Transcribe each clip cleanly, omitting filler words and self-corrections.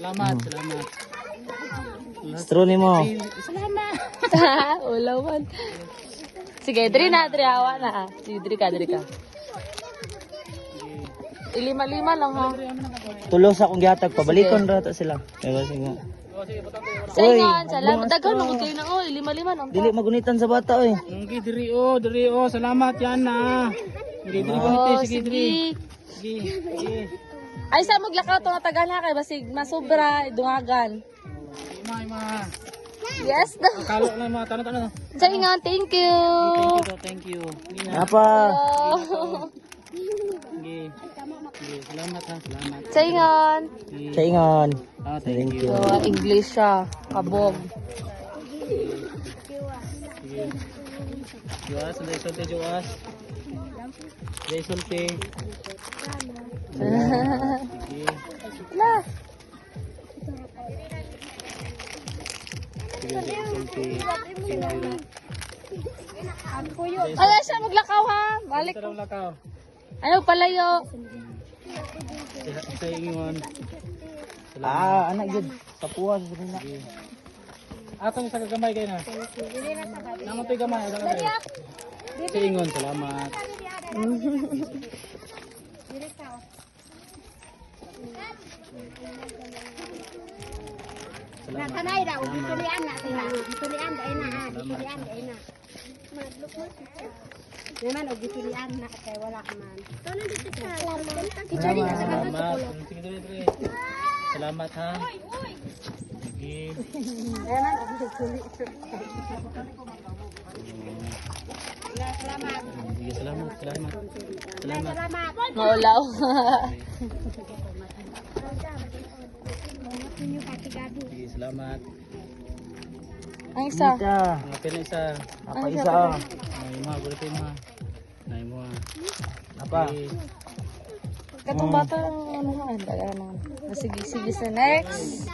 Salamat, salamat. Straw ni mo. Salamat. Ulawan. Sige, diri na, diri hawa na. Sige, diri ka. Ilima-lima lang ha. Tulo sa akong gihatag pabalikon ra ta sila. Kaya sige. Sa ingon, salamat. Daghan mo kayo na oh, lima-lima lang. Dili magunitan sa bata oy. Okay, diri oh, salamat yan na. Sige, diri Oh, sige, diri. sige. Ay sa maglakaw to nga tagal ha kay basig masobra dungagan. Ma. Yes daw. Kalo na mga tanong. Sa ingon, thank you. Thank you. Apa? Oh. Sige. Salamat ha, salamat. Sa ingon. Sa ingon. Thank you. So, English siya. Kabog. Sige. Juas, sulti juas. Jay sulti. Sige. Lah. Sige, sulti. Ay, siya maglakaw ha. Balik. Sarang lakaw. Ano palayo? Sa ingon. Anak gid. Sa puwas na. Atong sa kagamay kayo na. Namo to'y gamay. Sa ingon, salamat. Kanay daw, ditulian na sila. Ditulian dai na ha, ditulian dai na. Naman og ditulian na kay wala ka man. Tono dito sa. Salamat. Sige, diri. Salamat ha. Sige. Naman og ditulian. Salamat. Sige, salamat. Salamat. Maulaw. Sige, salamat. Ang isa. Mga pina isa. Apa isa? Nay mo, gulito mo. Nay mo. Apa? Katong bata lang ano nga. Ano. Sige sa next.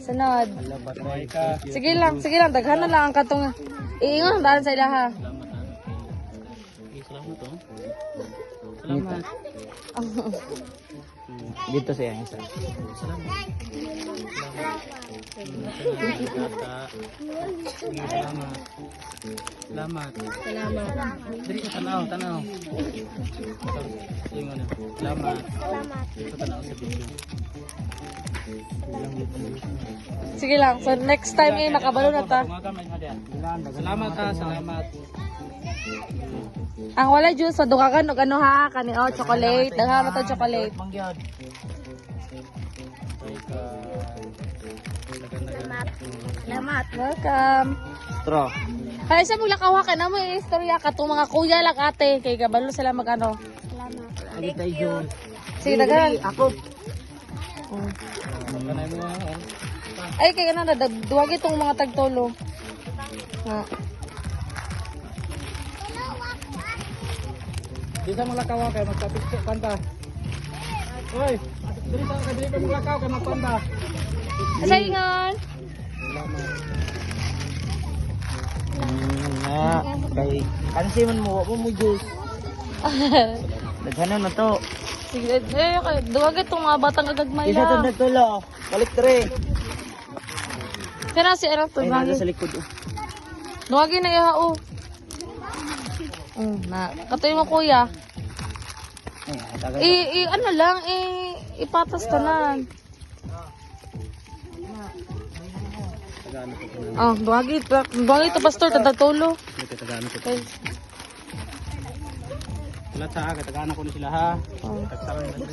Sunod. Patay ka. Sige lang. Daghan na lang ang katong. Iingon daan sa ila ha. Salamat ha. Sige, salamat oh. Salamat. Dito siya isa. Salamat. Salamat. Diri sa tanaw. Ingon na. Salamat. Sa tanaw sa video. Sige lang. So next time makabalo na ta. Salamat ha, salamat. Ang wala juice so dukagan og ano ha kani chocolate. Daghan mo to chocolate. Mangyod. Salamat. Welcome. Straw. Kaya sa maglakaw ka na mo yung istorya ka itong mga kuya lang ate. Kay kabalo sila magano. Ani tayo. Sige daghan. Ako. Kanay mo ha. Ay kay ano na duwag itong mga tagtolo. Ha. Di sa malakaw kay magpapicture kanta. Hoy, diri sa kadili ka malakaw kay magpanda. Sa ingon. Na. Kay kansi man mo mo juice. Daghanon na to. Sige, duwag itong mga batang agagmay Isa to lang. nagtulo. Balik tre. Kaya si Erang to. Ay nada sa likod. Duwagin na iha o. Na. Katoy mo kuya. Ay, tagal. Ano lang, ipatas ka na. Duwagi to pastor, tadatolo. Dito tagano ko. Wala sa aga tagano ko ni sila ha. Oh. Tagsawa na.